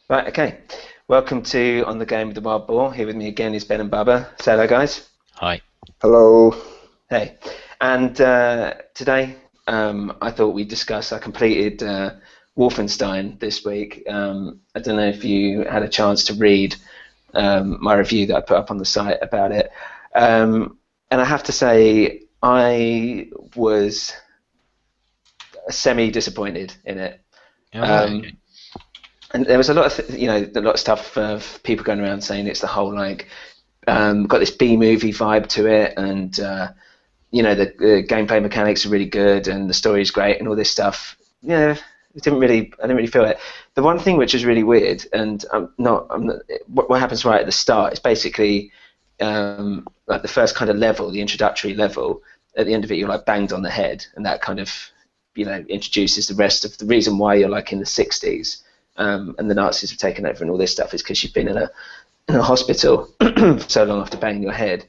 Right, okay. Welcome to On the Game with the Wild Boar. Here with me again is Ben and Bubba. Say hello, guys. Hi. Hello. Hey. And today I thought we'd discuss. I completed Wolfenstein this week. I don't know if you had a chance to read my review that I put up on the site about it. And I have to say, I was semi-disappointed in it. All right. Okay. Um, and there was a lot of a lot of stuff of people going around saying it's the whole like got this B movie vibe to it, and the gameplay mechanics are really good, and the story is great, and all this stuff. Yeah, I didn't really feel it. The one thing which is really weird, and I'm not, what happens right at the start is basically like the first kind of level, the introductory level. At the end of it, you're like banged on the head, and that kind of introduces the rest of the reason why you're like in the 60s, and the Nazis have taken over and all this stuff is because you've been in a hospital so long after banging your head.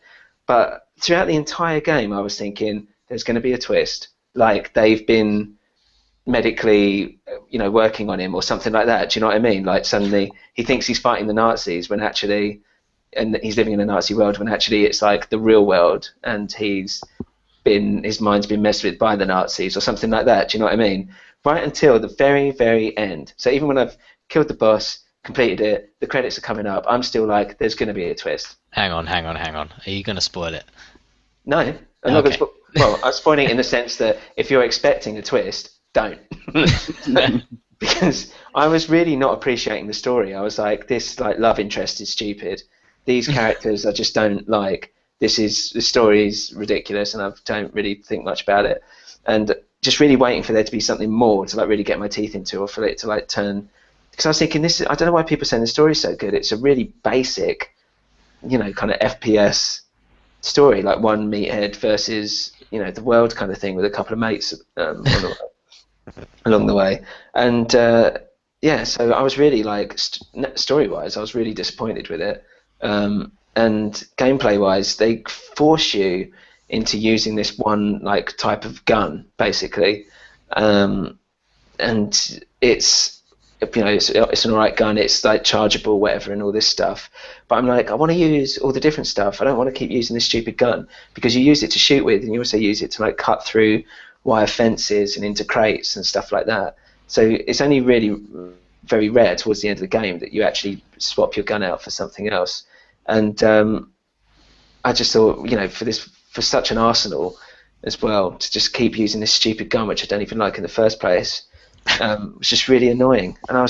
But throughout the entire game, I was thinking there's going to be a twist, like they've been medically, working on him or something like that. Do you know what I mean? Like suddenly he thinks he's fighting the Nazis when actually, and he's living in a Nazi world when actually it's like the real world, and his mind's been messed with by the Nazis or something like that. Do you know what I mean? Right until the very, very end. So even when I've killed the boss, completed it, the credits are coming up, I'm still like, there's going to be a twist. Hang on. Are you going to spoil it? No, I'm not going Okay. to. Well, I'm spoiling it in the sense that if you're expecting a twist, don't. Because I was really not appreciating the story. I was like, this like love interest is stupid. These characters I just don't like. The story is ridiculous, and I don't really think much about it. And just really waiting for there to be something more to like really get my teeth into, or for it to like turn. Because I was thinking I don't know why people are saying the story's so good. It's a really basic, kind of FPS story, like one meathead versus the world kind of thing with a couple of mates along the way. And yeah, so I was really like story-wise, I was really disappointed with it. And gameplay-wise, they force you into using this one like type of gun, basically. And it's an alright gun. It's like chargeable, whatever, and all this stuff. But I'm like, I want to use all the different stuff. I don't want to keep using this stupid gun because you use it to shoot with, and you also use it to like cut through wire fences and into crates and stuff like that. So it's only really very rare towards the end of the game that you actually swap your gun out for something else. And I just thought, for such an arsenal as well, to just keep using this stupid gun, which I don't even like in the first place, was just really annoying. And I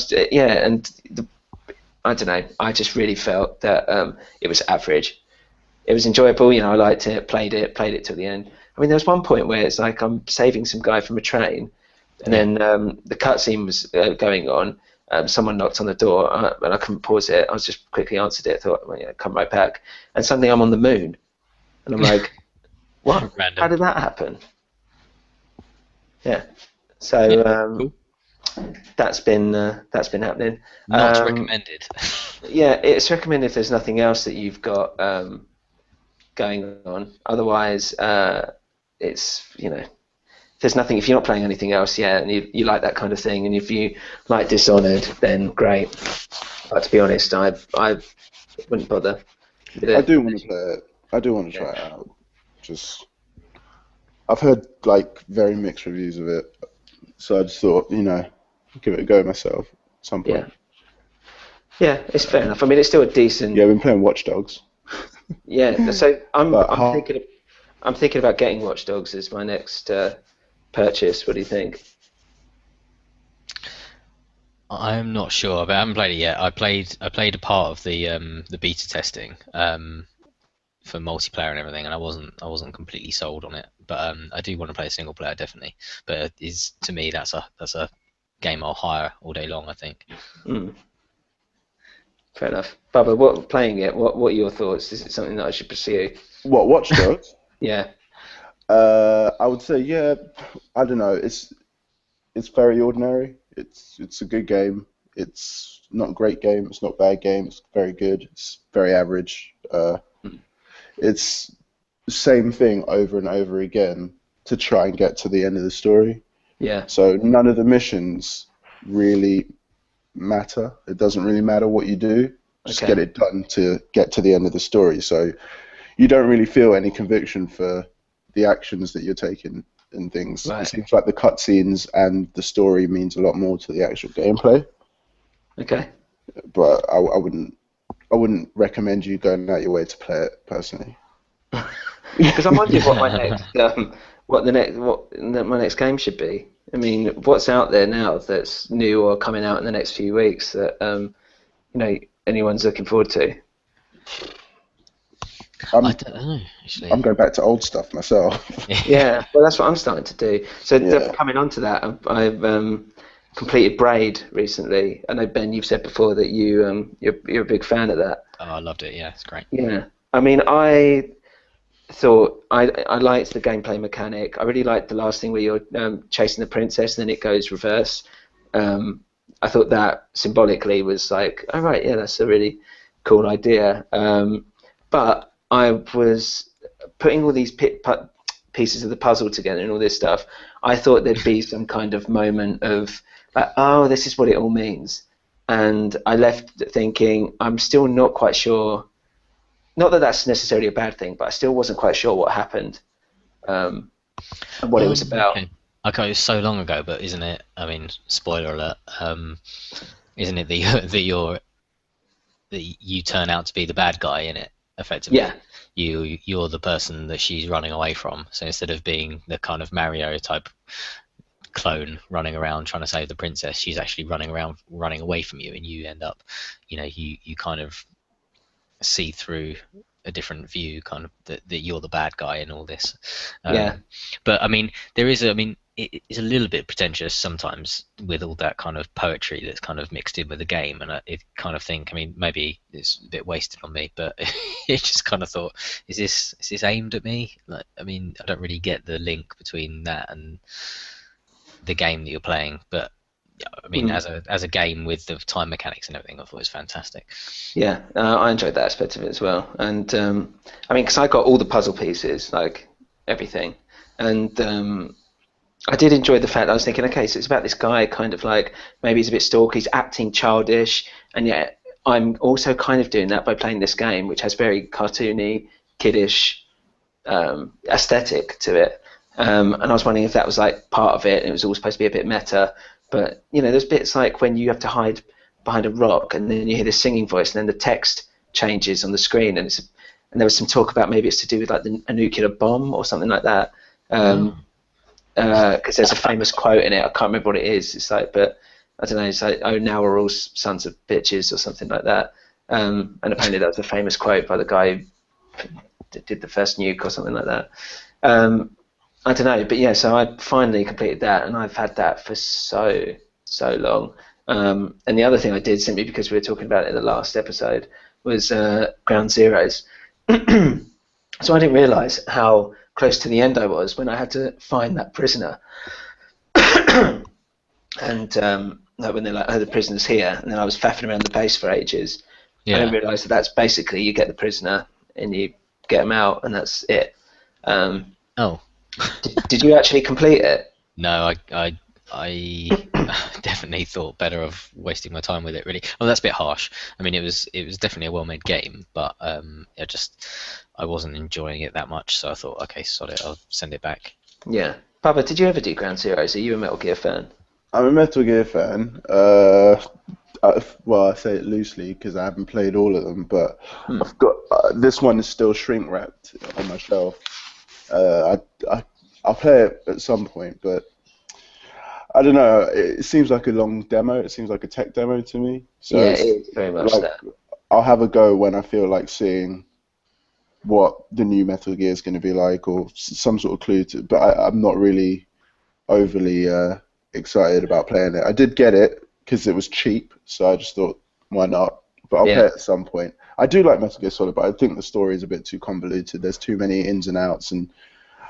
don't know, I just really felt that it was average. It was enjoyable, I liked it, played it till the end. I mean, there was one point where it's like I'm saving some guy from a train, and Yeah. then the cutscene was going on. Someone knocked on the door, and I couldn't pause it. I was just quickly answered it. I thought, well, come right back. And suddenly I'm on the moon, and I'm like, what? How Random. did that happen? Yeah. Yeah. So Cool. that's been happening. Not Um, recommended. yeah, it's recommended if there's nothing else that you've got going on. Otherwise, it's if there's nothing, if you're not playing anything else, yeah, and you like that kind of thing, and if you like Dishonored, then great. But to be honest, I wouldn't bother with I it. do want to play it. I do want to Yeah, try it out. Just I've heard like very mixed reviews of it, so I just thought, give it a go myself at some yeah, point. yeah. It's fair enough. I mean, it's still a Yeah, decent. I've been playing Watch Dogs, Yeah. So I'm but I'm thinking about getting Watch Dogs as my next purchase. What do you think? I'm not sure, but I haven't played it yet. I played a part of the beta testing for multiplayer and everything, and I wasn't completely sold on it. But I do want to play single player definitely. But is to me that's a game I'll hire all day long, I think. Mm, fair enough. Bubba, what playing it? What are your thoughts? Is it something that I should pursue? what Watch Dogs? Yeah. I would say, yeah. I don't know. It's very ordinary. It's a good game. It's not a great game. It's not a bad game. It's very good. It's very average. Mm, It's the same thing over and over again to try and get to the end of the story. yeah. So none of the missions really matter. It doesn't really matter what you do. Just Okay. get it done to get to the end of the story. So you don't really feel any conviction for the actions that you're taking and things. It Right. seems like the cutscenes and the story means a lot more to the actual gameplay. Okay. But I wouldn't recommend you going out your way to play it personally. Because I'm wondering what my next game should be. I mean, what's out there now that's new or coming out in the next few weeks that anyone's looking forward to? I I'm don't know, actually. I'm going back to old stuff myself. Yeah, well, that's what I'm starting to do. So Yeah. coming on to that, I've completed Braid recently. I know, Ben, you've said before that you're a big fan of that. Oh, I loved it. Yeah, it's great. Yeah, I mean, I thought I liked the gameplay mechanic. I really liked the last thing where you're chasing the princess and then it goes reverse. I thought that symbolically was like, oh right, yeah, that's a really cool idea. But I was putting all these pieces of the puzzle together and all this stuff. I thought there'd be some kind of moment of like, oh, this is what it all means. And I left thinking, I'm still not quite sure. Not that that's necessarily a bad thing, but I still wasn't quite sure what happened and what it was about. Okay, it was so long ago, but isn't it? I mean, spoiler alert. Isn't it that you turn out to be the bad guy in it? Effectively, Yeah, you're the person that she's running away from. So instead of being the kind of Mario type clone running around trying to save the princess, she's actually running away from you, and you end up, you kind of see through a different view, kind of that you're the bad guy in all this. yeah, But I mean, it's a little bit pretentious sometimes with all that kind of poetry that's kind of mixed in with the game, and I kind of think, I mean, maybe it's a bit wasted on me, but it just kind of thought, is this aimed at me? Like, I mean, I don't really get the link between that and the game that you're playing, but I mean, as a game with the time mechanics and everything, I thought it was fantastic. yeah. I enjoyed that aspect of it as well. And I mean, because I got all the puzzle pieces, like everything, and I did enjoy the fact that I was thinking, okay, so it's about this guy, kind of like maybe he's a bit stalky, he's acting childish, and yet I'm also kind of doing that by playing this game, which has very cartoony, kiddish aesthetic to it. And I was wondering if that was like part of it, and it was all supposed to be a bit meta. But there's bits like when you have to hide behind a rock, and then you hear this singing voice, and then the text changes on the screen, and there was some talk about maybe it's to do with like a nuclear bomb or something like that. Because there's a famous quote in it. I can't remember what it is. It's like, but I don't know. It's like, oh, now we're all sons of bitches or something like that. And apparently that was a famous quote by the guy who did the first nuke or something like that. I don't know, but yeah. So I finally completed that, and I've had that for so long. And the other thing I did, simply because we were talking about it in the last episode, was Ground Zeroes. So I didn't realise how close to the end I was when I had to find that prisoner. And like when they're like, oh, the prisoner's here, and then I was faffing around the base for ages. I didn't realise that that's basically you get the prisoner and you get him out, and that's it. Oh. Did you actually complete it? No, I definitely thought better of wasting my time with it. Really, well, that's a bit harsh. I mean, it was definitely a well-made game, but I wasn't enjoying it that much. So I thought, okay, sod it, I'll send it back. Yeah, Papa, did you ever do Ground Zeroes? Are you a Metal Gear fan? I'm a Metal Gear fan. Well, I say it loosely because I haven't played all of them, but I've got this one is still shrink wrapped on my shelf. I'll play it at some point, but I don't know. It seems like a long demo. It seems like a tech demo to me. So yeah, it's very much like, that. I'll have a go when I feel like seeing what the new Metal Gear is going to be like, or some sort of clue to. But I'm not really overly excited about playing it. I did get it because it was cheap, so I just thought, why not? But I'll play it at some point. I do like Metal Gear Solid, but I think the story is a bit too convoluted. There's too many ins and outs, and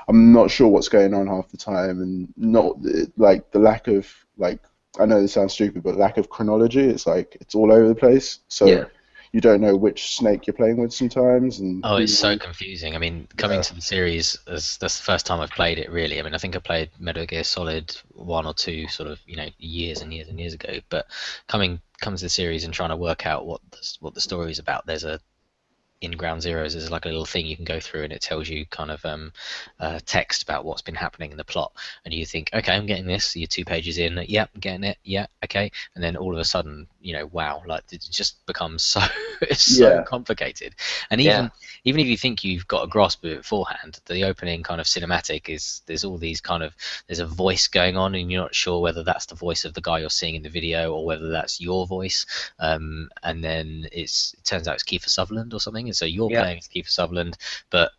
I'm not sure what's going on half the time, and not like the lack of like. I know this sounds stupid, but lack of chronology. It's like it's all over the place. So you don't know which snake you're playing with sometimes. And it's so confusing. I mean, coming to the series, that's the first time I've played it. Really, I mean, I think I played Metal Gear Solid 1 or 2, sort of, years and years and years ago. But coming comes to the series and trying to work out what the story is about, there's a in Ground Zeroes, there's like a little thing you can go through, and it tells you kind of text about what's been happening in the plot, and you think, okay, I'm getting this. You're 2 pages in, yep, I'm getting it, yeah, okay, and then all of a sudden, wow, like it just becomes so it's so complicated, and even if you think you've got a grasp of it beforehand, the opening kind of cinematic there's all these kind of, there's a voice going on, and you're not sure whether that's the voice of the guy you're seeing in the video or whether that's your voice, and then it turns out it's Kiefer Sutherland or something. And so you're playing as Kiefer Sutherland, but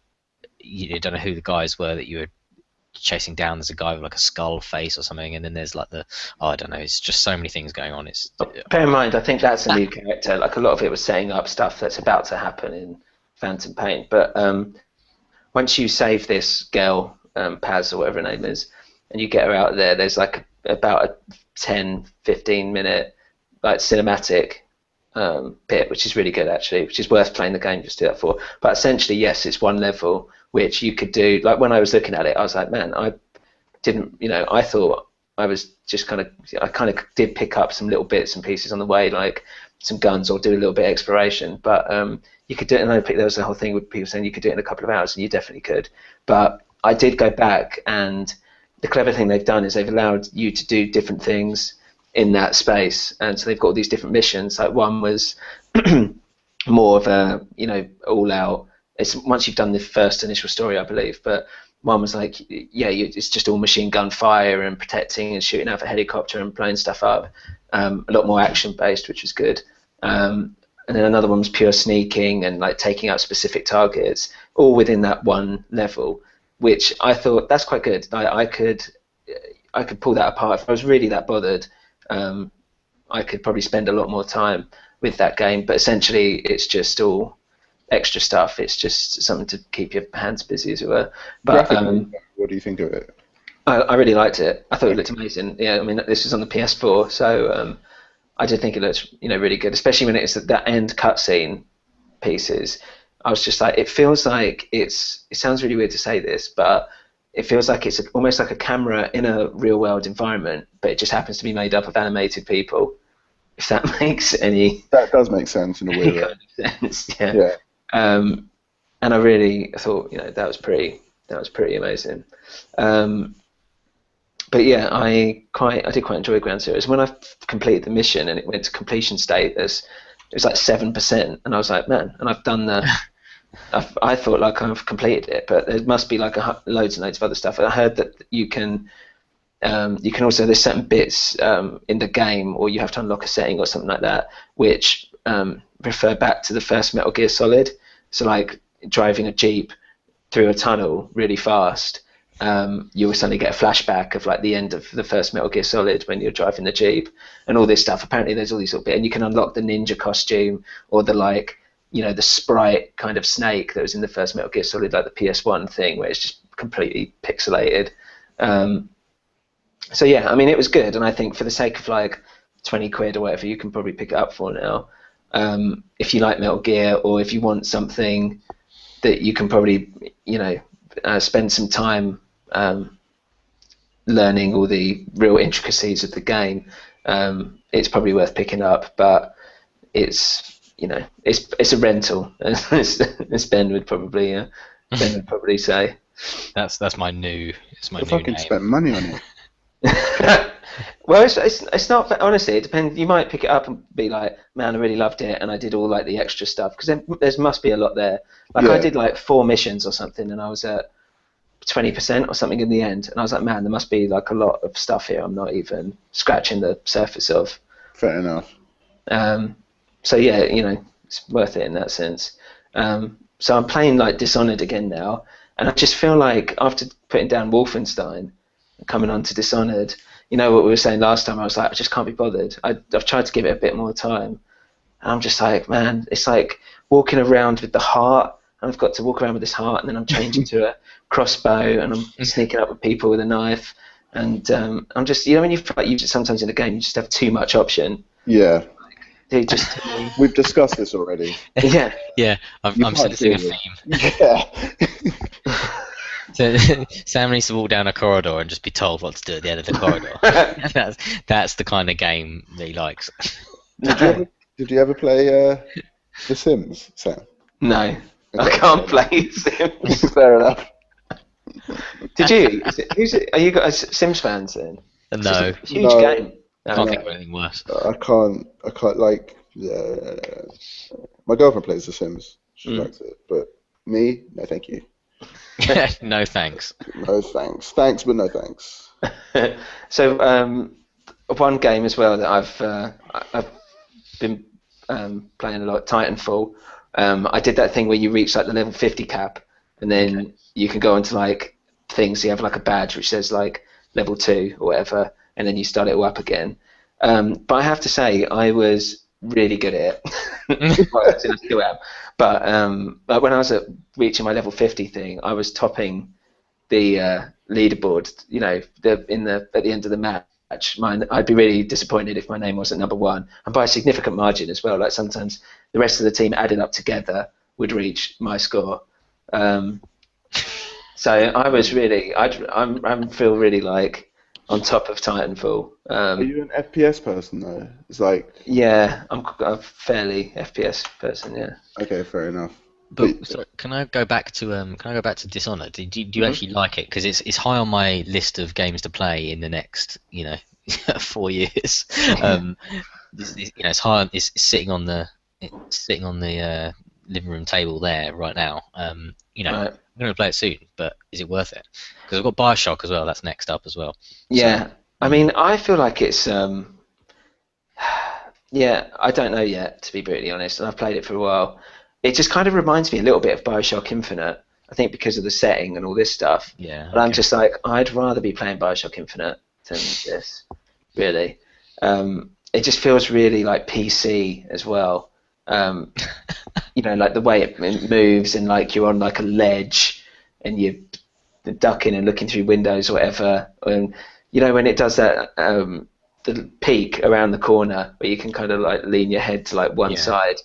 you don't know who the guys were that you were chasing down. There's a guy with like a skull face or something, and then there's like I don't know. It's just so many things going on. Bear in mind, I think that's a new character. Like a lot of it was setting up stuff that's about to happen in Phantom Pain. But once you save this girl, Paz or whatever her name is, and you get her out there, there's like about a 10-15 minute like cinematic bit, which is really good actually, which is worth playing the game just to do that for. But essentially, yes, it's one level which you could do. Like when I was looking at it, I was like, man, I didn't, I thought I was just I kind of did pick up some little bits and pieces on the way, like some guns or do a little bit of exploration. But you could do it, and there was the whole thing with people saying you could do it in a couple of hours, and you definitely could. But I did go back, and the clever thing they've done is they've allowed you to do different things in that space, and so they've got all these different missions. Like one was more of a all out. It's once you've done the first initial story, I believe, but one was like it's just all machine gun fire and protecting and shooting out of a helicopter and blowing stuff up. A lot more action based, which was good. And then another one was pure sneaking and like taking out specific targets, all within that one level, which I thought that's quite good. I could pull that apart if I was really that bothered. I could probably spend a lot more time with that game, but essentially it's just all extra stuff. It's just something to keep your hands busy, as it were. But what do you think of it? I really liked it. I thought it looked amazing. Yeah, I mean, this was on the PS4, so I did think it looked really good, especially when it's that end cutscene pieces. I was just like, it feels like it sounds really weird to say this, but it feels like it's almost like a camera in a real world environment, but it just happens to be made up of animated people. If that makes any. That does make sense in a weird way. Kind of sense, yeah. And I really thought, that was pretty amazing. But yeah, I did quite enjoy Ground Zeroes. When I completed the mission and it went to completion status, it was like 7%, and I was like, man, and I've done the. I thought like I've completed it, but there must be like loads and loads of other stuff. I heard that you can also, there's certain bits in the game, or you have to unlock a setting or something like that, which refer back to the first Metal Gear Solid. So like driving a Jeep through a tunnel really fast, you'll suddenly get a flashback of like the end of the first Metal Gear Solid when you're driving the Jeep and all this stuff. Apparently there's all these little bits, and you can unlock the ninja costume or the the sprite kind of snake that was in the first Metal Gear Solid, like the PS1 thing where it's just completely pixelated. So yeah, I mean, it was good, and I think for the sake of like 20 quid or whatever, you can probably pick it up for now. If you like Metal Gear, or if you want something that you can probably, spend some time learning all the real intricacies of the game, it's probably worth picking up. But it's it's a rental, as Ben would probably say. That's my new. It's my if new I can name. spend money on it. Well, it's not. Honestly, it depends. You might pick it up and be like, "Man, I really loved it," and I did all like the extra stuff, because there must be a lot there. Like I did like 4 missions or something, and I was at 20% or something in the end, and I was like, "Man, there must be like a lot of stuff here I'm not even scratching the surface of." Fair enough. So yeah, it's worth it in that sense. So I'm playing like Dishonored again now, and I just feel like after putting down Wolfenstein, coming on to Dishonored, what we were saying last time, I was like, I just can't be bothered. I've tried to give it a bit more time, and I'm just like, man, it's like walking around with the heart, and I've got to walk around with this heart, and then I'm changing to a crossbow, and I'm sneaking up with people with a knife, and I'm just, when you feel like you just, sometimes in a game you just have too much option. Yeah. Just We've discussed this already. Yeah. Yeah, I'm sensing a theme. Yeah. So Sam needs to walk down a corridor and just be told what to do at the end of the corridor. That's the kind of game that he likes. Did you ever did you ever play The Sims, Sam? No, I Okay, can't play Sims. fair enough. Did you? Who's it? Are you guys Sims fans then? 'Cause No, it's a huge No. game. I can't No. think of anything worse. I can't like. My girlfriend plays The Sims. She Mm. likes it, but me, no, thank you. No thanks. No thanks. Thanks, but no thanks. So one game as well that I've been playing a lot, Titanfall. I did that thing where you reach like the level 50 cap, and then you can go onto like things. You have like a badge which says like level 2 or whatever, and then you start it all up again. But I have to say, I was really good at it. Well, actually, I still am. But when I was reaching my level 50 thing, I was topping the leaderboard. You know, at the end of the match. I'd be really disappointed if my name wasn't number one, and by a significant margin as well. Like sometimes the rest of the team added up together would reach my score. So I was really, I feel really like on top of Titanfall. Are you an FPS person though? It's like, Yeah, I'm a fairly FPS person. Yeah. okay, fair enough. But sorry, can I go back to Dishonored? Do you actually like it? Because it's high on my list of games to play in the next 4 years. It's high. It's sitting on the living room table there right now. Right. I'm going to play it soon, but is it worth it? Because I've got Bioshock as well. That's next up as well. Yeah. I mean, I feel like it's yeah. I don't know yet, to be brutally honest, and I've played it for a while. It just kind of reminds me a little bit of Bioshock Infinite. I think because of the setting and all this stuff. Yeah. But I'm just like, I'd rather be playing Bioshock Infinite than this. Really. It just feels really like PC as well. Like the way it moves, and like you're on like a ledge and you're ducking and looking through windows or whatever. And when it does that, the peak around the corner where you can kind of like lean your head to like one side,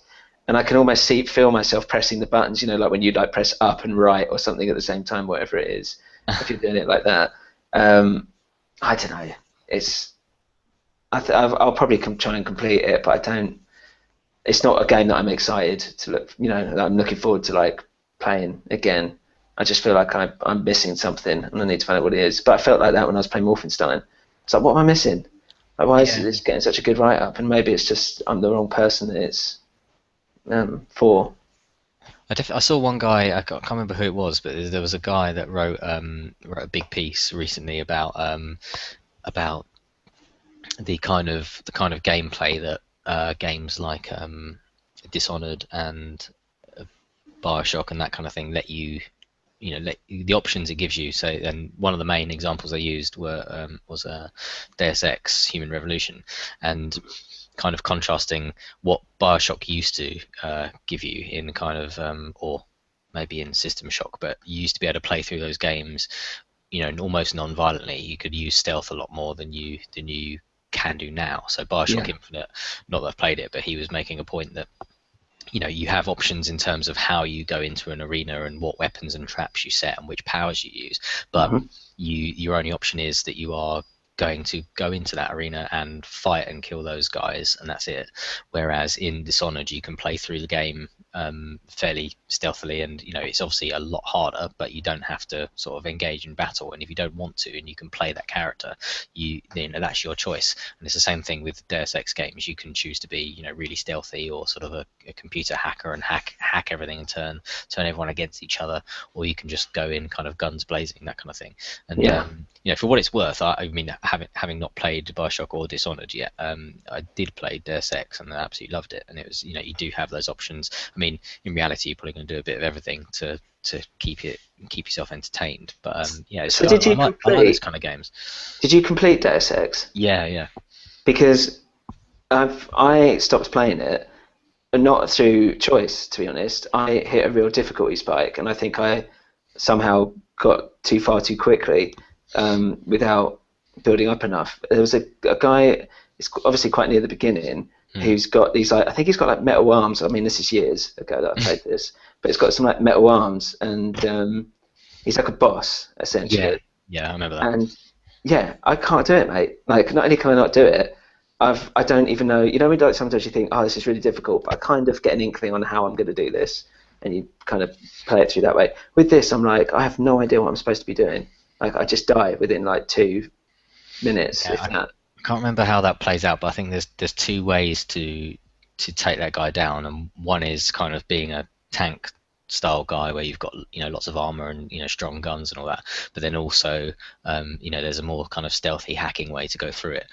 and I can almost feel myself pressing the buttons. Like when you like press up and right or something at the same time, whatever it is. If you're doing it like that, I don't know. I'll probably try and complete it, but I don't. It's not a game that I'm excited to look. That I'm looking forward to like playing again. I just feel like I'm missing something, and I need to find out what it is. But I felt like that when I was playing Wolfenstein. It's like, what am I missing? Like, why is this getting such a good write-up? And maybe it's just I'm the wrong person that it's for. I saw one guy. I can't remember who it was, but there was a guy that wrote a big piece recently about the kind of gameplay that games like Dishonored and Bioshock and that kind of thing let you, the options it gives you. So, and one of the main examples I used was Deus Ex: Human Revolution, and kind of contrasting what Bioshock used to give you in kind of, or maybe in System Shock, but you used to be able to play through those games, almost non-violently. You could use stealth a lot more than you can do now. So Bioshock Infinite, not that I've played it, but he was making a point that you have options in terms of how you go into an arena and what weapons and traps you set and which powers you use, but your only option is that you are going to go into that arena and fight and kill those guys, and that's it. Whereas in Dishonored, you can play through the game fairly stealthily, and it's obviously a lot harder, but you don't have to sort of engage in battle. And if you don't want to, and you can play that character, that's your choice. And it's the same thing with Deus Ex games. You can choose to be really stealthy, or sort of a computer hacker and hack everything and turn everyone against each other, or you can just go in kind of guns blazing, that kind of thing. And for what it's worth, I mean, having not played Bioshock or Dishonored yet, I did play Deus Ex and I absolutely loved it. And it was, you do have those options. I mean, in reality, you're probably going to do a bit of everything to keep yourself entertained. But So did you I like those kind of games. Did you complete Deus Ex? Yeah. Because I stopped playing it, and not through choice, to be honest. I hit a real difficulty spike, and I think I somehow got too far too quickly without building up enough. There was a guy, it's obviously quite near the beginning, who's got these, I think he's got like metal arms. I mean, this is years ago that I played this, but it's got some like metal arms, and he's like a boss, essentially. Yeah, I remember that. And yeah, I can't do it, mate. Like, not only can I not do it, I don't even know. You know, like sometimes you think, oh, this is really difficult, but I kind of get an inkling on how I'm going to do this, and you kind of play it through that way. With this, I'm like, I have no idea what I'm supposed to be doing. Like, I just die within like 2 minutes, Yeah, if that. I can't remember how that plays out, but I think there's two ways to take that guy down, and one is kind of being a tank style guy where you've got lots of armor and strong guns and all that, but then also there's a more kind of stealthy hacking way to go through it.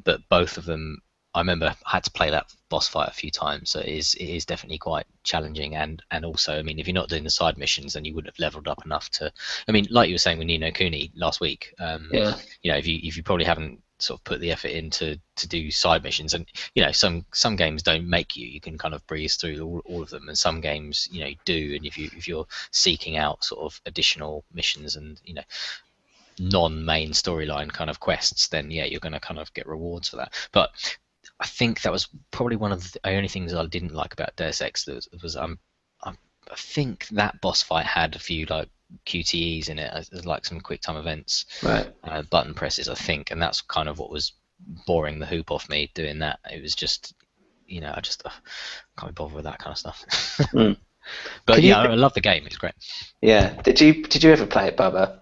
But both of them, I remember I had to play that boss fight a few times, so it is definitely quite challenging. And also, I mean, if you're not doing the side missions, then you wouldn't have leveled up enough to. I mean, like you were saying with Ni no Kuni last week, Yeah. if you probably haven't sort of put the effort in to do side missions, and some games don't make you can kind of breeze through all of them, and some games do, and if you're seeking out sort of additional missions and non-main storyline kind of quests, then yeah, you're going to kind of get rewards for that. But I think that was probably one of the only things I didn't like about Deus Ex. I think that boss fight had a few like QTEs in it, as like some quick time events, Right. button presses, I think, and that's kind of what was boring the hoop off me doing that. It was just, I just can't be bothered with that kind of stuff. Mm. But yeah, I love the game. It's great. Yeah. Did you ever play it, Bubba?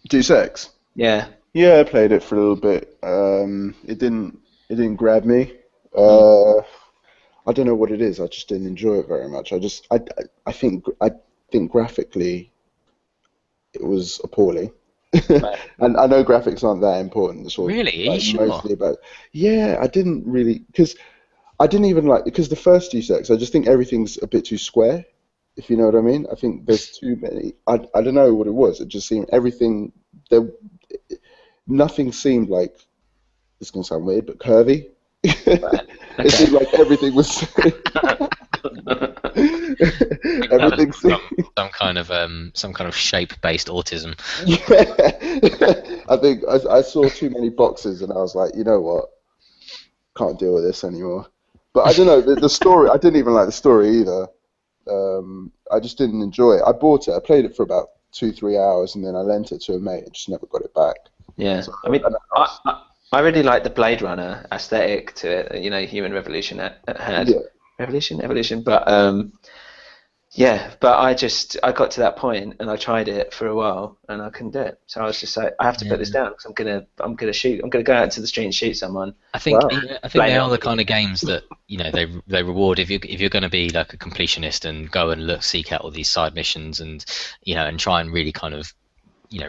Deus Ex? Yeah. Yeah, I played it for a little bit. It didn't grab me. I don't know what it is. I just didn't enjoy it very much. I think graphically it was appalling. Right. And I know graphics aren't that important. It's all Really? Are you like, sure? mostly about. Yeah, I didn't really because I didn't even like because the first Deus Ex, I just think everything's a bit too square. If you know what I mean. I think there's too many. I don't know what it was. It just seemed everything there. Nothing seemed like. This is gonna sound weird, but curvy. Right. It Okay. seemed like everything was. Everything seemed. Some kind of shape-based autism. Yeah. I think I saw too many boxes and I was like, you know what? Can't deal with this anymore. But I don't know, the story, I didn't even like the story either. I just didn't enjoy it. I bought it, I played it for about 2-3 hours and then I lent it to a mate and just never got it back. Yeah. So, I mean, I really like the Blade Runner aesthetic to it. Human Revolution had. Yeah. Revolution, evolution, but yeah, but I got to that point and I tried it for a while and I couldn't do it. So I was just like, I have to put this down because I'm gonna go out into the street and shoot someone. I think Wow. they are the kind of games that they reward if you're going to be like a completionist and go and seek out all these side missions and and try and really kind of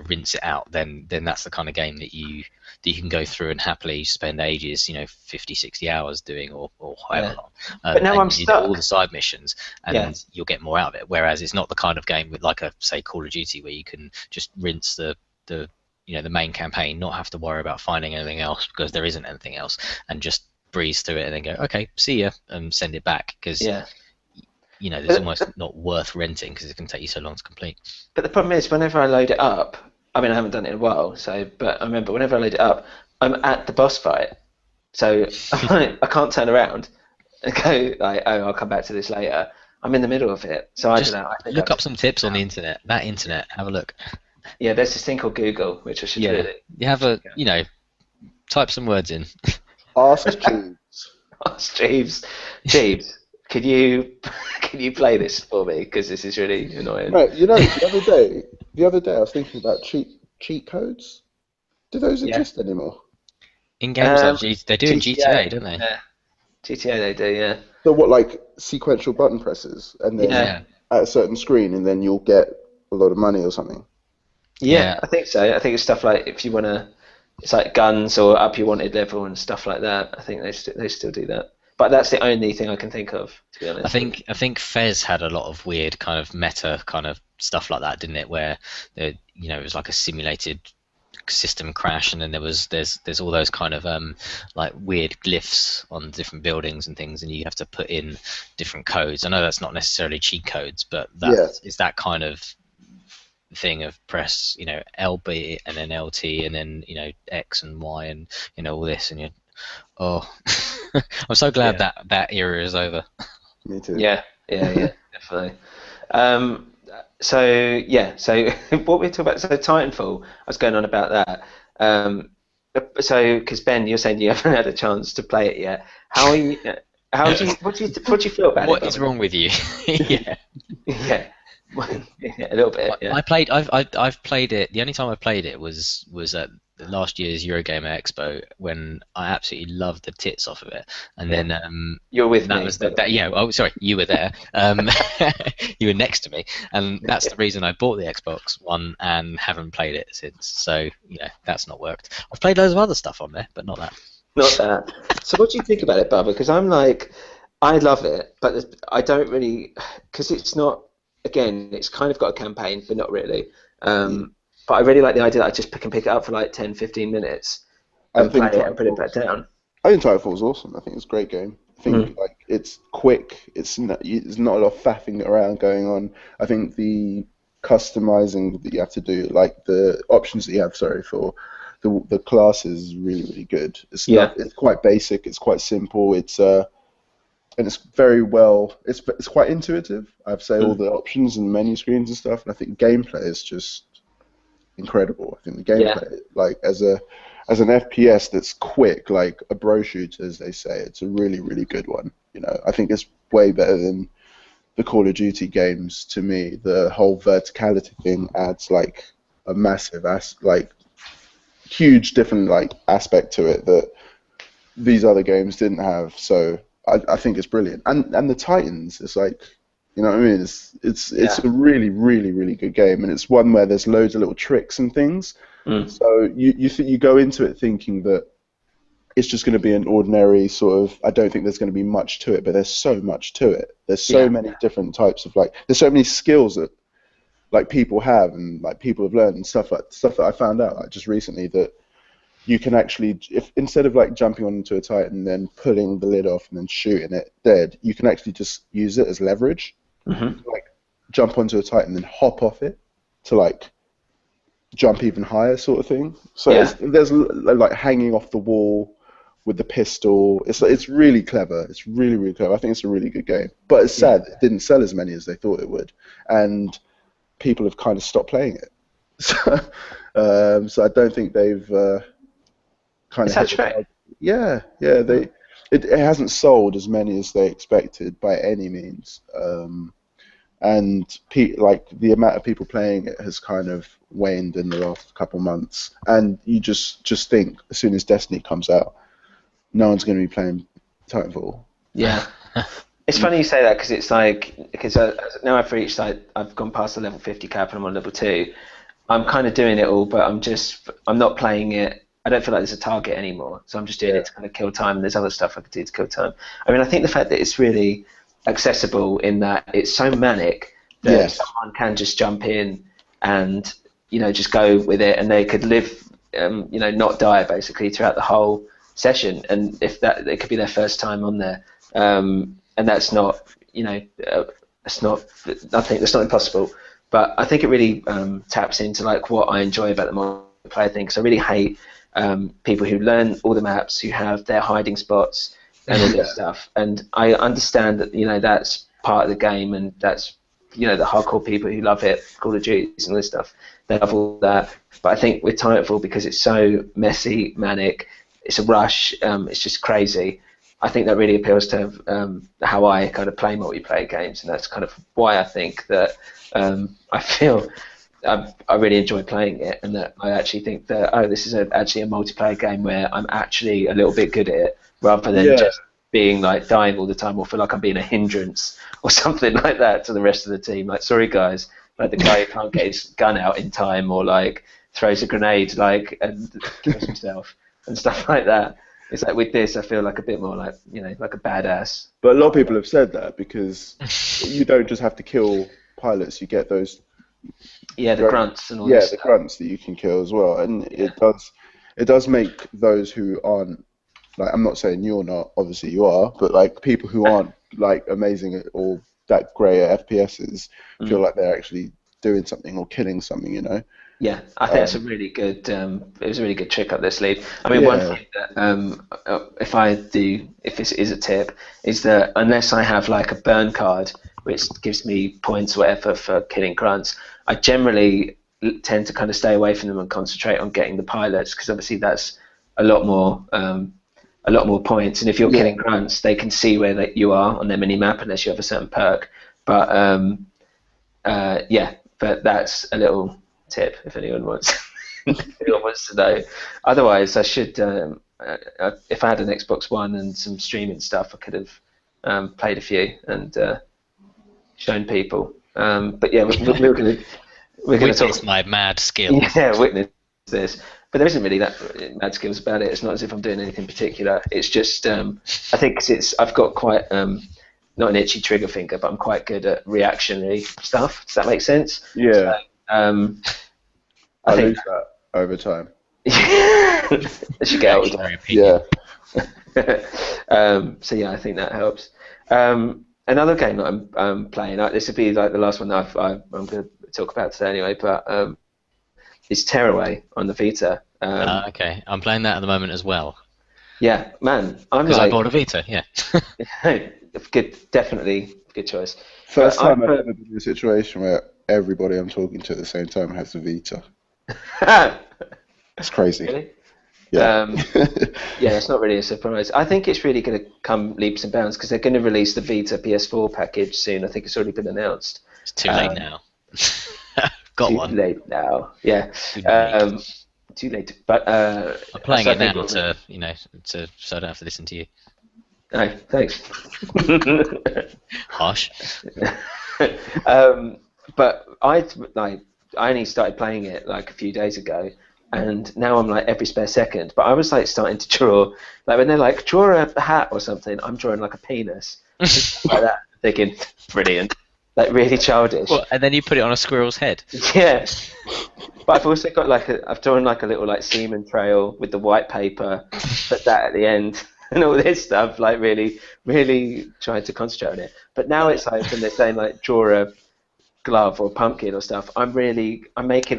rinse it out, then that's the kind of game that you can go through and happily spend ages 50-60 hours doing or however long. But now and I'm you do stuck. all the side missions and Yeah. you'll get more out of it, whereas it's not the kind of game with like a say Call of Duty where you can just rinse the main campaign, not have to worry about finding anything else because there isn't anything else, and just breeze through it and then go, okay, see ya, and send it back because Yeah. there's almost not worth renting because it can take you so long to complete. But the problem is, whenever I load it up, I mean, I haven't done it in a while, but I remember whenever I load it up, I'm at the boss fight, so I can't turn around and go like, oh, I'll come back to this later. I'm in the middle of it, so I Just don't know. I think look up some tips on the internet. Have a look. Yeah, there's this thing called Google, which I should really. You have type some words in. Ask Jeeves. Ask Jeeves. Jeeves, could you play this for me? Because this is really annoying. Right, the other day I was thinking about cheat codes. Do those exist anymore? In games like they do in GTA, don't they? Yeah. GTA they do, yeah. So what, like sequential button presses, and then Yeah. at a certain screen, and then you'll get a lot of money or something? Yeah, I think so. I think it's stuff like if you want to, it's like guns or up your wanted level and stuff like that. I think they still do that. But that's the only thing I can think of, to be honest. I think Fez had a lot of weird kind of meta kind of stuff like that, didn't it? Where it was like a simulated system crash, and then there's all those kind of like weird glyphs on different buildings and things, and you have to put in different codes. I know that's not necessarily cheat codes, but that is that kind of thing of press LB and then LT and then X and Y and all this, and I'm so glad that era is over. Me too. Yeah, definitely. So what we talk about? So Titanfall. I was going on about that. So, because Ben, you're saying you haven't had a chance to play it yet. How are you? What do you feel about it? What is wrong with you? Yeah. Yeah. Yeah, a little bit. Yeah. I've played it. The only time I played it was at last year's Eurogamer Expo when I absolutely loved the tits off of it. And then You're with that me. was yeah. Oh, sorry, you were there. You were next to me, and that's the reason I bought the Xbox One and haven't played it since. So that's not worked. I've played loads of other stuff on there, but not that. Not that. So, what do you think about it, Bubba? Because I'm like, I love it, but I don't really, because it's not. Again, it's kind of got a campaign, but not really. But I really like the idea that I just pick it up for like 10, 15 minutes and play it and put it back down. I think Titanfall is awesome. I think it's a great game. I think like it's quick. There's not a lot of faffing around going on. I think the customizing that you have to do, like the options that you have, for the classes, is really, really good. It's quite basic. It's quite simple. And it's very well. It's quite intuitive. I'd say all the options and menu screens and stuff. And I think gameplay is just incredible. I think the gameplay, like as an FPS that's quick, like a bro shooter, as they say, it's a really, really good one. I think it's way better than the Call of Duty games to me. The whole verticality thing adds like a massive huge different aspect to it that these other games didn't have. So I think it's brilliant. And the Titans, it's like, you know what I mean? It's a really, really, really good game, and it's one where there's loads of little tricks and things. So you go into it thinking that it's just going to be an ordinary sort of. I don't think there's going to be much to it, but there's so much to it. There's so many different types of there's so many skills that people have and people have learned and stuff that I found out just recently that. You can actually, if instead of jumping onto a Titan and then pulling the lid off and then shooting it dead, you can actually just use it as leverage. Jump onto a Titan and then hop off it to jump even higher, sort of thing. So there's hanging off the wall with the pistol. It's really clever. It's really, really clever. I think it's a really good game. But it's sad it didn't sell as many as they thought it would, and people have kind of stopped playing it. So I don't think they've. Kind of it hasn't sold as many as they expected by any means, and the amount of people playing it has kind of waned in the last couple months, and you just think as soon as Destiny comes out, no one's going to be playing Titanfall. Yeah. It's funny you say that because it's because now I've reached I've gone past the level 50 cap and I'm on level 2. I'm kind of doing it all, but I'm not playing it. I don't feel like there's a target anymore, so I'm just doing it to kind of kill time. And there's other stuff I could do to kill time. I mean, I think the fact that it's really accessible in that it's so manic that someone can just jump in and just go with it, and they could live, not die basically throughout the whole session. And if that, it could be their first time on there, and that's not, that's not impossible. But I think it really taps into what I enjoy about the multiplayer thing. Because I really hate people who learn all the maps, who have their hiding spots and all this stuff. And I understand that that's part of the game, and that's the hardcore people who love it, Call of Duty and all this stuff. They love all that. But I think with Titanfall, because it's so messy, manic, it's a rush, it's just crazy. I think that really appeals to how I kind of play multiplayer games, and that's kind of why I think that I feel I really enjoy playing it, and that I actually think that this is actually a multiplayer game where I'm actually a little bit good at it, rather than just being dying all the time, or feel like I'm being a hindrance or something like that to the rest of the team. Sorry guys, the guy who can't get his gun out in time, or throws a grenade and kills himself and stuff like that. It's with this, I feel a bit more like a badass. But a lot of people have said that because you don't just have to kill pilots, you get those. Yeah, the grunts and all this stuff. The grunts that you can kill as well, and it does make those who aren't I'm not saying you're not, obviously you are, but people who aren't amazing or that great at FPSs feel like they're actually doing something or killing something, Yeah, I think that's a really good. It was a really good trick up their sleeve. I mean, one thing that if this is a tip, is that unless I have a burn card, which gives me points or whatever for killing grunts, I generally tend to kind of stay away from them and concentrate on getting the pilots, because obviously that's a lot more points. And if you're killing grunts, they can see where you are on their mini map unless you have a certain perk. But but that's a little tip if anyone wants to know. Otherwise, I should if I had an Xbox One and some streaming stuff, I could have played a few and shown people. But yeah, we're going to talk. My mad skills. Yeah, witness this. But there isn't really that mad skills about it. It's not as if I'm doing anything particular. It's just I think I've got quite not an itchy trigger finger, but I'm quite good at reactionary stuff. Does that make sense? Yeah. So, I lose that over time. As you get older. Yeah. So yeah, I think that helps. Another game that I'm playing, this would be like the last one that I'm going to talk about today anyway, but it's Tearaway on the Vita. Okay, I'm playing that at the moment as well. Yeah, man, because I bought a Vita. Yeah. Good, definitely good choice. First time I've ever been in a situation where everybody I'm talking to at the same time has a Vita. It's crazy. Really? Yeah. Yeah, it's not really a surprise. I think it's really going to come leaps and bounds because they're going to release the Vita PS4 package soon. I think it's already been announced. It's too late now. Got one. Too late now. Yeah. Too late. But I'm playing it now so I don't have to listen to you. No, thanks. Harsh. But I only started playing it like a few days ago, and now I'm like every spare second. But I was like starting to draw, like when they're like draw a hat or something, I'm drawing like a penis, like that, thinking brilliant, like really childish. What, and then you put it on a squirrel's head. Yeah. But I've also got I've drawn like a little like semen trail with the white paper, put that at the end. And all this stuff, like really, really trying to concentrate on it. But now it's like when they're saying like draw a glove or pumpkin or stuff, I'm trying to make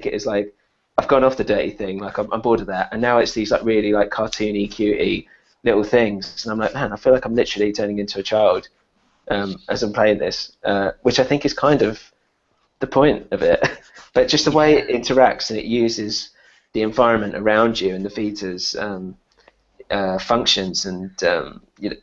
it as like I've gone off the dirty thing, like I'm bored of that, and now it's these like really like cartoony, cutie little things, and I'm like, man, I feel like I'm literally turning into a child as I'm playing this, which I think is kind of the point of it. But just the way it interacts and it uses the environment around you and the Vita's functions and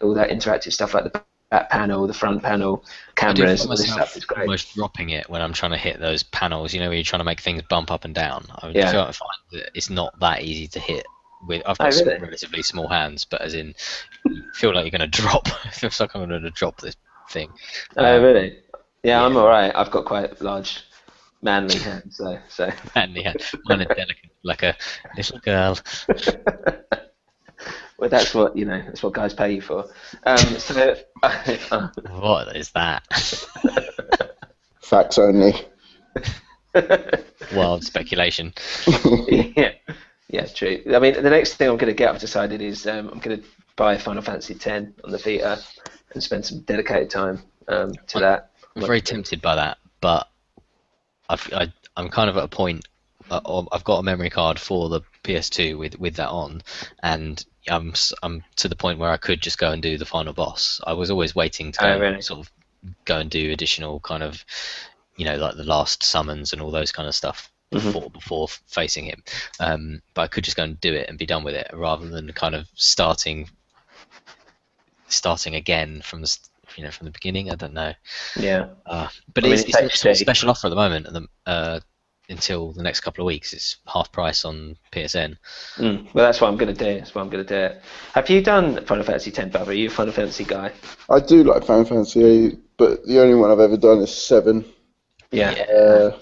all that interactive stuff like the back panel, the front panel, cameras, all this stuff is great. Almost dropping it when I'm trying to hit those panels, where you're trying to make things bump up and down. I find that it's not that easy to hit. I've got relatively small hands, but as in, you feel like you're going to drop. It feels like I'm going to drop this thing. Oh, really? Yeah, I'm all right. I've got quite large, manly hands, so. Manly hands. Mine are delicate, like a little girl. Well, that's what guys pay you for. What is that? Facts only. Wild speculation. Yeah, true. I mean, the next thing I'm going to get, I've decided, is I'm going to buy Final Fantasy X on the Vita and spend some dedicated time to that. I'm very tempted by that, but I'm kind of at a point. I've got a memory card for the PS2 with that on, and I'm to the point where I could just go and do the final boss. I was always waiting to sort of go and do additional kind of, like the last summons and all those kind of stuff before facing him. But I could just go and do it and be done with it, rather than kind of starting again from the beginning. I don't know. Yeah. But it's a special offer at the moment, until the next couple of weeks. It's half price on PSN. Well, that's what I'm going to do. Have you done Final Fantasy X, Barbara? Are you a Final Fantasy guy? I do like Final Fantasy 8, but the only one I've ever done is 7. Yeah.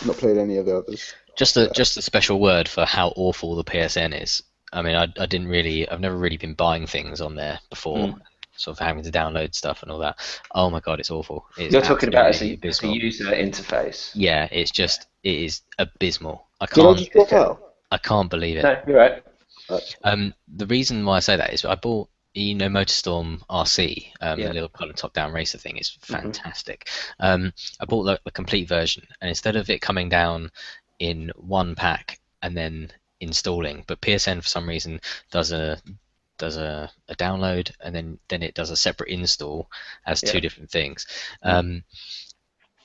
Not played any of the others. Just a special word for how awful the PSN is. I mean, I've never really been buying things on there before. Sort of having to download stuff and all that. Oh my god, it's awful. You're talking about as a user interface. Yeah, it is abysmal. I can't believe it. No, you're right. The reason why I say that is I bought MotorStorm RC, the little kind of top-down racer thing. Is fantastic. I bought the complete version, and instead of it coming down in one pack and then installing, but PSN for some reason does a download, and then it does a separate install as two different things.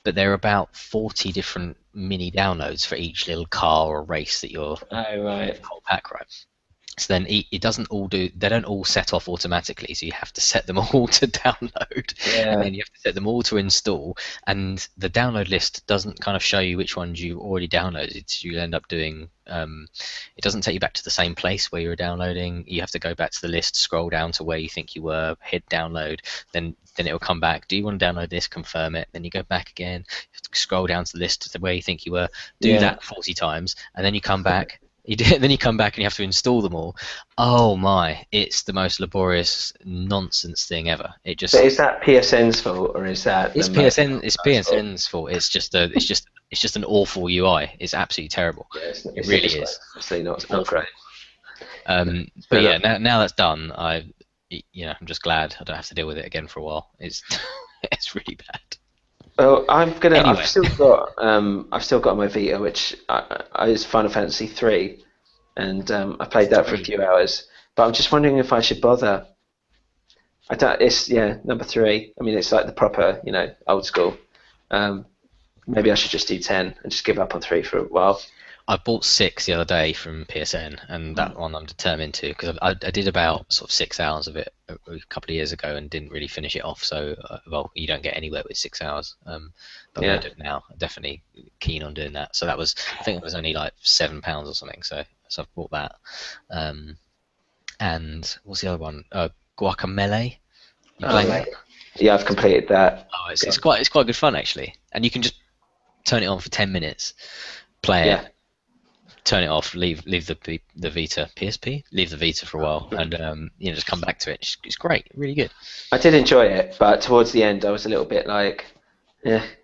but there are about 40 different mini downloads for each little car or race that you're Oh right. whole pack, right? So then it doesn't all do. They don't all set off automatically. So you have to set them all to download, and Yeah. then you have to set them all to install. And the download list doesn't kind of show you which ones you already downloaded. So you end up doing. It doesn't take you back to the same place where you were downloading. You have to go back to the list, scroll down to where you think you were, hit download. Then it will come back. Do you want to download this? Confirm it. Then you go back again. You have to scroll down to the list to where you think you were. Do that 40 times, and then you come back. Then you come back and you have to install them all. Oh my! It's the most laborious nonsense thing ever. It just. But is that PSN's fault or is that? It's PSN. It's PSN's fault. It's just an awful UI. It's absolutely terrible. Yeah, It really is. Obviously not great. But yeah, now that's done. I'm just glad I don't have to deal with it again for a while. It's it's really bad. Well, Anyway. I've still got on my Vita, which is Final Fantasy 3, and I played that for a few hours. But I'm just wondering if I should bother. It's number 3. I mean, it's like the proper, old school. Maybe I should just do 10 and just give up on 3 for a while. I bought 6 the other day from PSN, and that one I'm determined to, because I did about sort of 6 hours of it a couple of years ago and didn't really finish it off. So, you don't get anywhere with 6 hours. But I'm going to do it now. I'm definitely keen on doing that. So I think it was only like £7 or something. So I've bought that. And what's the other one? Guacamelee. You playing that? Yeah, I've completed that. Oh, it's quite good fun actually, and you can just turn it on for 10 minutes, play it. Turn it off, leave the Vita PSP, leave the Vita for a while, and just come back to it. It's great, really good. I did enjoy it, but towards the end I was a little bit like,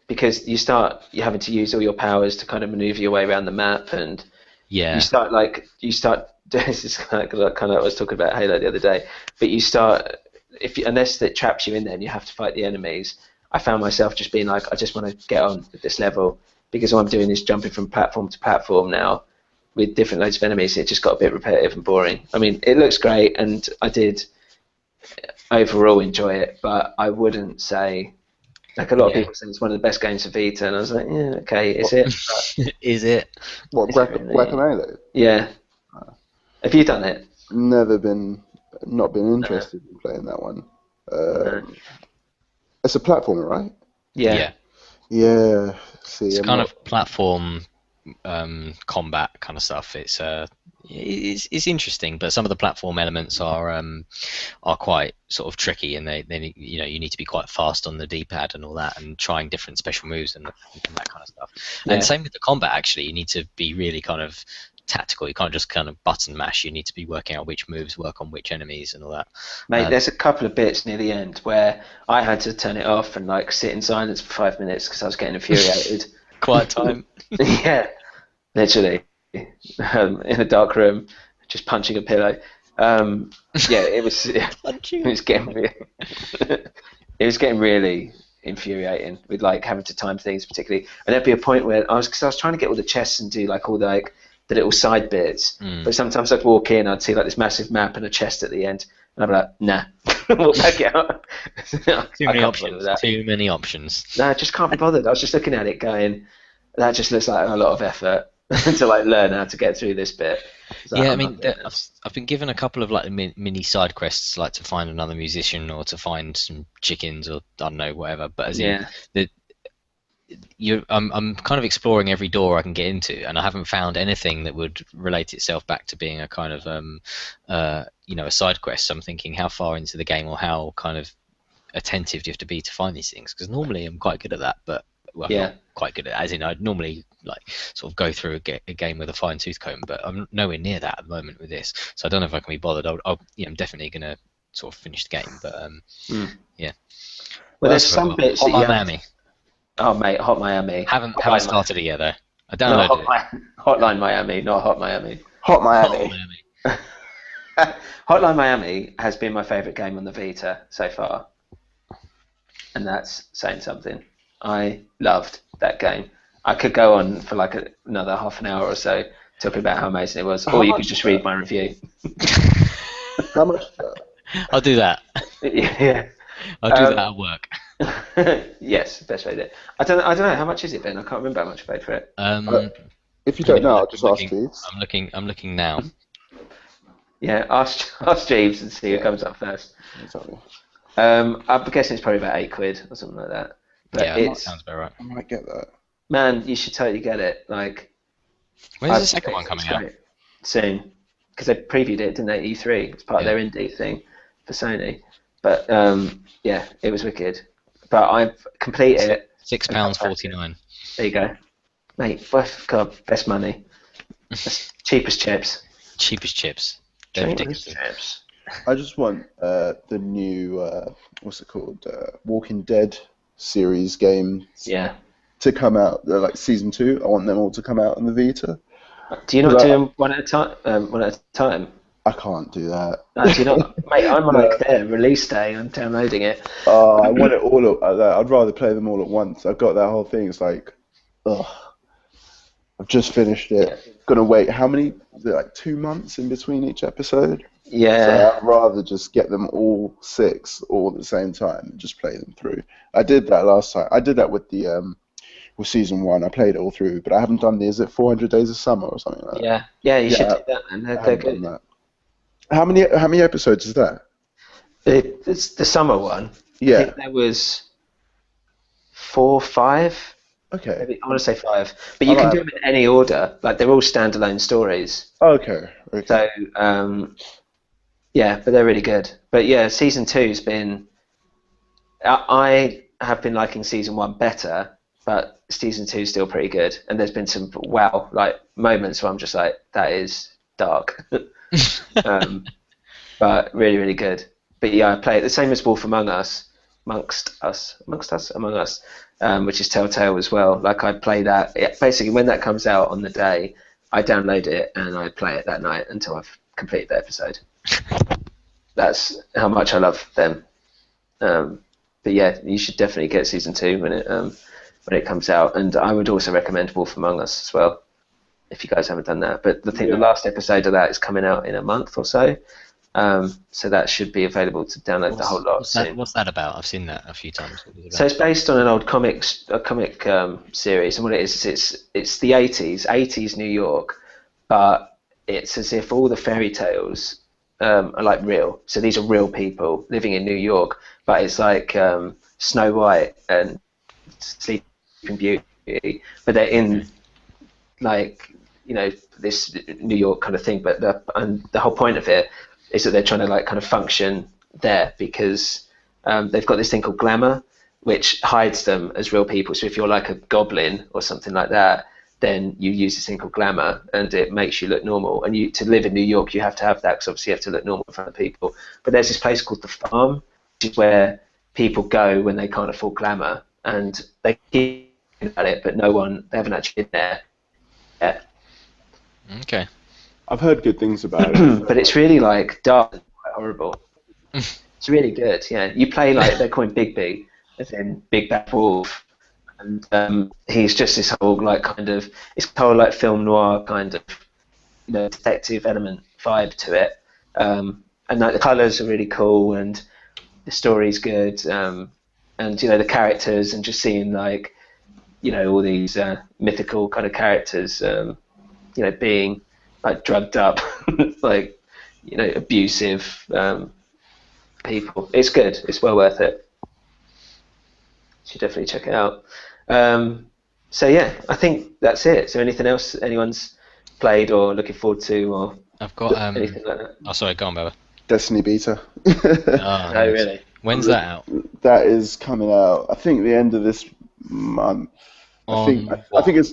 because you're having to use all your powers to kind of maneuver your way around the map, and you start this is kind of like I was talking about Halo the other day, but you start unless it traps you in there and you have to fight the enemies. I found myself just being like, I just want to get on with this level, because all I'm doing is jumping from platform to platform now with different loads of enemies. It just got a bit repetitive and boring. I mean, it looks great, and I did overall enjoy it, but I wouldn't say, like a lot of people say it's one of the best games for Vita, and I was like, yeah, okay, is it? But is it? What, Guacamelee? Yeah. Have you done it? Not been interested in playing that one. It's a platformer, right? Yeah. Yeah. See, it's kind of platform combat kind of stuff. It's interesting, but some of the platform elements are quite sort of tricky, and they you need to be quite fast on the D-pad and all that, and trying different special moves and that kind of stuff. Yeah. And same with the combat. Actually, you need to be really kind of tactical. You can't just kind of button mash. You need to be working out which moves work on which enemies and all that. Mate, there's a couple of bits near the end where I had to turn it off and like sit in silence for 5 minutes because I was getting infuriated. Quiet time. Yeah, literally in a dark room, just punching a pillow. It was getting really infuriating with like having to time things particularly, and there'd be a point where I was trying to get all the chests and do like all the little side bits, but sometimes I'd walk in, I'd see like this massive map and a chest at the end, and I'd be like, nah, walk back out. Too many options. No, I just can't be bothered. I was just looking at it going, that just looks like a lot of effort to like learn how to get through this bit. Like, I mean, I've been given a couple of like mini side quests, like to find another musician or to find some chickens or I don't know, whatever. But I'm kind of exploring every door I can get into, and I haven't found anything that would relate itself back to being a kind of a side quest. So I'm thinking, how far into the game or how kind of attentive do you have to be to find these things? Because normally I'm quite good at that, but not quite good at it. As in, I'd normally like sort of go through a game with a fine tooth comb, but I'm nowhere near that at the moment with this. So I don't know if I can be bothered. I'm definitely gonna sort of finish the game, but yeah. Well, there's some bits. Hot Miami. Oh mate, Hot Miami. Haven't started it yet though. I downloaded it. Hotline Miami, not Hot Miami. Hot Miami. Hotline Miami has been my favourite game on the Vita so far, and that's saying something. I loved that game. I could go on for like another half an hour or so talking about how amazing it was, or you could just read my review. How much? I'll do that. Yeah. I'll do that at work. Yes, best way to do it. I don't know how much is it, Ben? I can't remember how much I paid for it. Uh, if you Let me don't have a know, look. I'll just ask Jeeves. I'm looking now. Yeah, ask Jeeves and see who Yeah, comes up first. exactly. I'm guessing it's probably about £8 or something like that. But Yeah, that it's sounds about right. I might get that. man, you should totally get it. Like, When's the second one it's coming out? great soon because they previewed it, didn't they? E3. It's part of Yeah. their indie thing for Sony. But yeah, it was wicked. But I've completed it. £6.49. There you go, mate. God, best money. That's cheapest chips. Cheapest chips. They're Cheapest ridiculous. chips. I just want the new what's it called? Walking Dead series game Yeah. to come out. Like season 2. I want them all to come out on the Vita. Do you not But do them one at a time? One at a time. I can't do that. Do you not, mate? I'm No. like their release day. I'm downloading it. I want it all. I'd rather play them all at once. I've got that whole thing. It's like, ugh. I've just finished Yeah. it. Gonna wait. How many? Is it like 2 months in between each episode? So Yeah. I'd rather just get them all 6 all at the same time and just play them through. I did that last time. I did that with the with season 1. I played it all through, but I haven't done the. Is it 400 Days of Summer or something like that? Yeah. Yeah. You should Yeah, do that, and I they're haven't done good. that. How many episodes is that? It's the summer one. I Yeah. think there was 4, 5. Okay. Maybe I want to say 5, but I you can might do have. them in any order. Like they're all standalone stories. Okay. Okay. So yeah, but they're really good. But yeah, season 2's been. I have been liking season 1 better, but season 2 is still pretty good. And there's been some like moments where I'm just like, that is dark, but really really good. But yeah, I play it the same as Wolf Among Us, which is Telltale as well. Like I play that basically when that comes out on the day, I download it and I play it that night until I've completed the episode. That's how much I love them. But yeah, you should definitely get season 2 when it comes out, and I would also recommend Wolf Among Us as well if you guys haven't done that. But I think the Yeah. last episode of that is coming out in a month or so, so that should be available to download the whole lot soon. What's that about? I've seen that a few times. What is it So about? it's based on an old comic series, and what it is it's the 80s New York, but it's as if all the fairy tales are like real. So these are real people living in New York, but it's like Snow White and Sleeping Beauty, but they're in like this New York kind of thing. But the whole point of it is that they're trying to like kind of function there because they've got this thing called glamour, which hides them as real people. So if you're like a goblin or something like that, then you use this thing called glamour, and it makes you look normal. And to live in New York, you have to have that because obviously you have to look normal in front of people. But there's this place called the Farm, which is where people go when they can't afford glamour, and they keep about it, but they haven't actually been there yet. Okay. I've heard good things about it. But it's really like dark and quite horrible. It's really good. Yeah, you play like they're calling Bigby, as in Big Bad Wolf, and he's just this whole like kind of it's whole like film noir kind of detective element vibe to it, and like the colours are really cool and the story's good, and the characters and just seeing like all these mythical kind of characters, being like drugged up, like abusive people. It's good. It's well worth it. Should definitely check it out. So yeah, I think that's it. So anything else anyone's played or looking forward to, or I've got anything like that? Oh, sorry, go on, Baba. Destiny beta. Oh, No, nice. really. When's that out? That is coming out. I think the end of this month. I think it's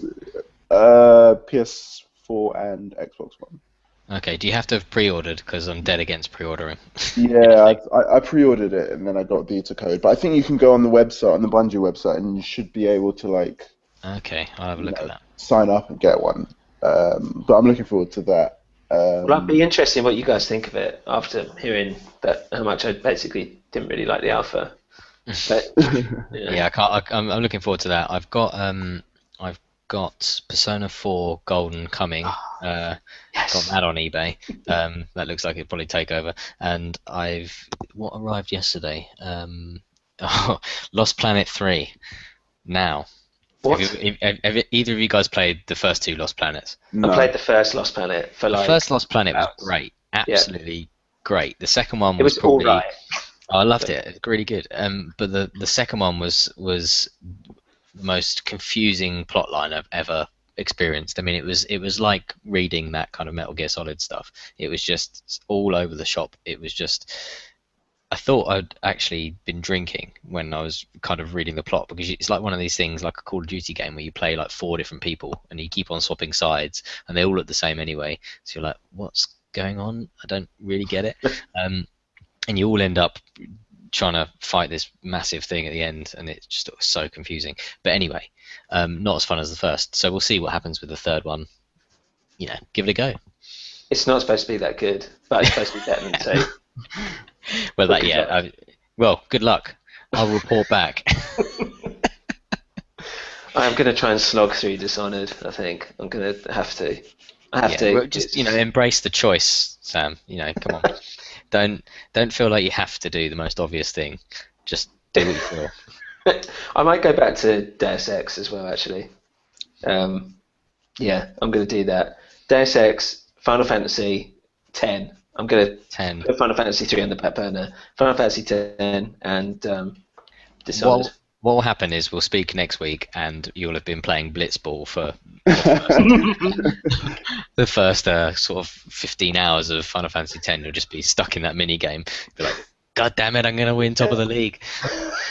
PS4 and Xbox One. Okay, do you have to have pre-ordered? Because I'm dead against pre-ordering. Yeah, I pre-ordered it and then I got beta code. But I think you can go on the website, on the Bungie website, and you should be able to like Okay, I'll have a look at that. sign up and get one. But I'm looking forward to that. Well, I'd be interested in what you guys think of it after hearing that how much I basically didn't really like the alpha. But Yeah, I can't. I'm looking forward to that. I've got Persona 4 Golden coming. Yes. Got that on eBay. That looks like it'll probably take over. And what arrived yesterday? Oh, Lost Planet 3. Now, What? have either of you guys played the first two Lost Planets? I No. played the first Lost Planet for The like first Lost Planet was hours. great, Yeah, absolutely great. The second one it was was all probably right. I loved But it. It's really good. But the second one was the most confusing plot line I've ever experienced. I mean, it was like reading that kind of Metal Gear Solid stuff. It was just all over the shop. It was just. I thought I'd actually been drinking when I was kind of reading the plot because it's like one of these things, like a Call of Duty game where you play like 4 different people and you keep on swapping sides and they all look the same anyway. So you're like, what's going on? I don't really get it. And you all end up trying to fight this massive thing at the end, and it's just so confusing. But anyway, not as fun as the first. So we'll see what happens with the third one. Give it a go. it's not supposed to be that good, but it's supposed to be better than two. Well, But good luck. well, good luck. I'll report back. I'm going to try and slog through Dishonored. I think I'm going to have to. I have to. Well, just embrace the choice, Sam. Come on. Don't feel like you have to do the most obvious thing. Just do what you feel. I might go back to Deus Ex as well, actually. Yeah, I'm going to do that. Deus Ex, Final Fantasy 10. I'm going to 10. put Final Fantasy 3 on the back burner. Final Fantasy 10 and Dishonored. What will happen is we'll speak next week, and you'll have been playing Blitzball for the first sort of 15 hours of Final Fantasy X. You'll just be stuck in that mini game. Be like, God damn it, I'm going to win top of the league.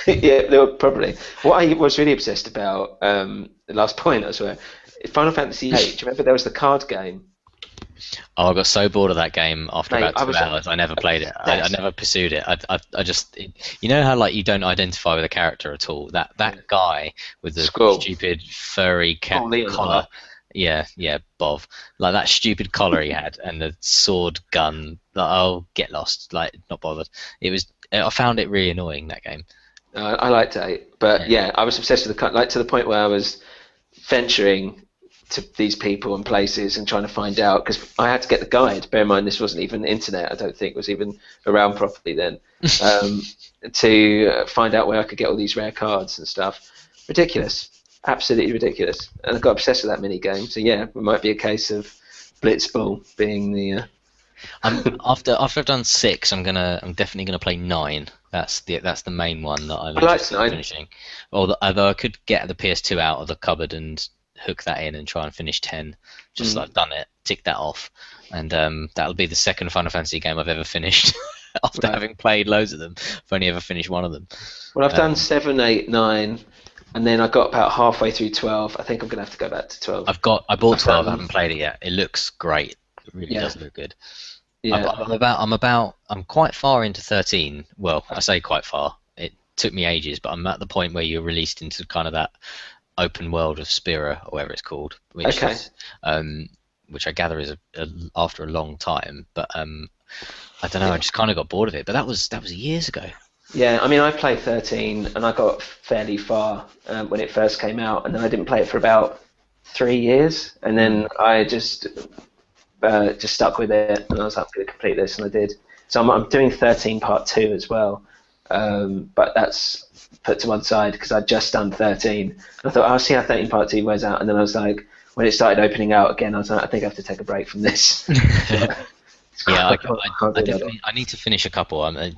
Yeah, probably. What I was really obsessed about, the last point, I swear, Final Fantasy 8. Do you remember there was the card game? Oh, I got so bored of that game after Mate, about 2 hours. I never played it. I never pursued it. I just, you know how like you don't identify with a character at all. That guy with the Squirrel. stupid furry Leonard. collar. Yeah, Bov. Like that stupid collar he had and the sword gun. Like, oh, get lost. Like, not bothered. I found it really annoying, that game. I liked it, but yeah, I was obsessed with the card, like to the point where I was venturing to these people and places and trying to find out, because I had to get the guide. Bear in mind, this wasn't even internet. I don't think was even around properly then. To find out where I could get all these rare cards and stuff. Ridiculous, absolutely ridiculous. And I got obsessed with that mini game. So yeah, it might be a case of Blitzball being the. After I've done 6, I'm definitely gonna play 9. That's the main one that I'm I like interested in 9. finishing. Although I could get the PS2 out of the cupboard and hook that in and try and finish 10. Just I've done it, tick that off, and that'll be the second Final Fantasy game I've ever finished. After having played loads of them, I've only ever finished one of them. Well, I've done 7, 8, 9, and then I got about halfway through 12. I think I'm gonna have to go back to 12. I bought 12. I haven't played it yet. It looks great. It really does look good. Yeah. I'm quite far into 13. Well, I say quite far. It took me ages, but I'm at the point where you're released into kind of that open world of Spira, or whatever it's called, which I gather is after a long time. But I don't know. I just kind of got bored of it. But that was years ago. Yeah, I mean, I played 13 and I got fairly far when it first came out, and then I didn't play it for about 3 years, and then I just stuck with it, and I was like, I'm going to complete this, and I did. So I'm doing 13 part 2 as well, but that's put to one side because I'd just done 13. I thought, I'll see how 13 part 2 wears out, and then I was like, when it started opening out again, I was like, I think I have to take a break from this. Yeah, I need to finish a couple. I'm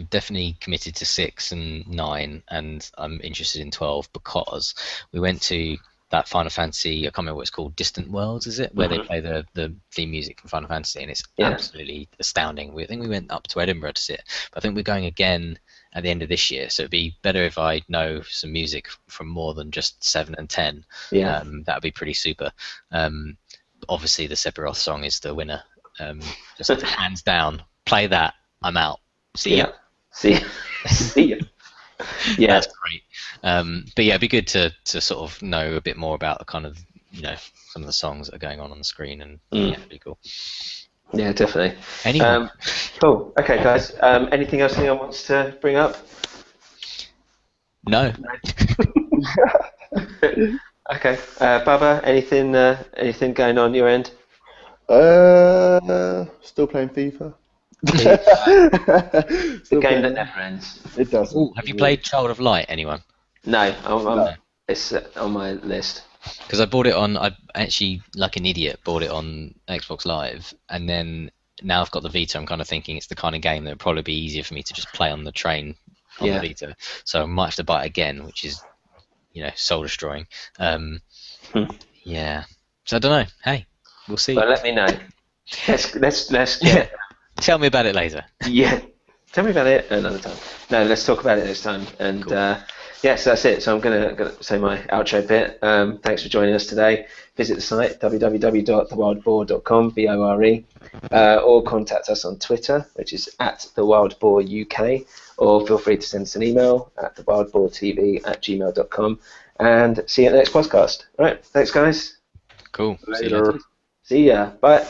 definitely committed to 6 and 9, and I'm interested in 12 because we went to that Final Fantasy, I can't remember what it's called, Distant Worlds, is it? Where they play the theme music from Final Fantasy, and it's absolutely astounding. I think we went up to Edinburgh to see it, but I think we're going again at the end of this year, so it'd be better if I know some music from more than just 7 and 10. Yeah. That would be pretty super. Obviously, the Sephiroth song is the winner. Just hands down. Play that. I'm out. See ya. See ya. Yeah, that's great. But yeah, it'd be good to sort of know a bit more about the kind of some of the songs that are going on the screen, and yeah, it'd be cool. Yeah, definitely. Anyway. Cool. Okay, guys. Anything else anyone wants to bring up? No. Okay, Baba. Anything going on your end? Still playing FIFA. The Still game playing that it. never ends. It doesn't. Ooh, have you played Child of Light, anyone? No, No. it's on my list. Because I bought it on, I actually, like an idiot, bought it on Xbox Live, and then now I've got the Vita, I'm kind of thinking it's the kind of game that would probably be easier for me to just play on the train on Yeah. the Vita. So I might have to buy it again, which is, soul destroying. Yeah. So I don't know. Hey, we'll see. But let me know. Let's Yeah. Tell me about it later. yeah. Tell me about it another time. No, let's talk about it next time. And Cool. yes, that's it. So I'm gonna say my outro bit. Thanks for joining us today. Visit the site www.thewildboar.com, BORE, or contact us on Twitter, which is @thewildboaruk, or feel free to send us an email at thewildboartv@gmail.com. And see you at the next podcast. All right, thanks guys. Cool. See you Later. later. See ya. Bye.